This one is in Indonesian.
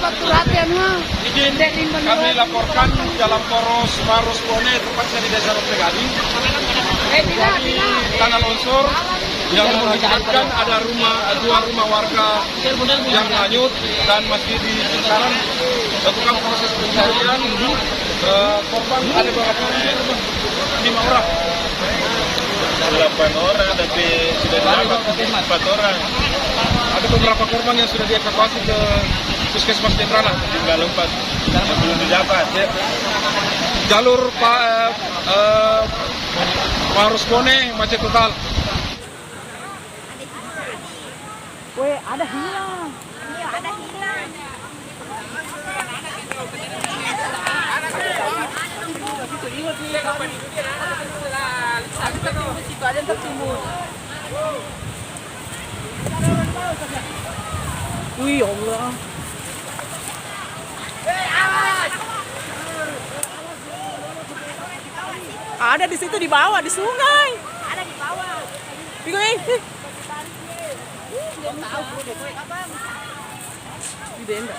Izin kami laporkan dalam poros Maros Pone, tepatnya di Desa Rotegadi. Terjadi tanah longsor yang mengakibatkan ada dua rumah warga yang hanyut dan masih di sekitar lakukan proses pencarian. Korban ada berapa orang? 5 orang. 8 orang, tapi sudah dapat 4 orang. Ada beberapa korban yang sudah dievakuasi ke Puskesmas Jembrana. Tinggal 4 yang belum didapat. Ya. Jalur Maros Pone macet total. Weh, ada hilang. Iya, ada hilang. Ada yang tertimbun. Wih, ya Allah. Ada di situ di bawah di sungai. Ada di bawah. Bingung. Di denda.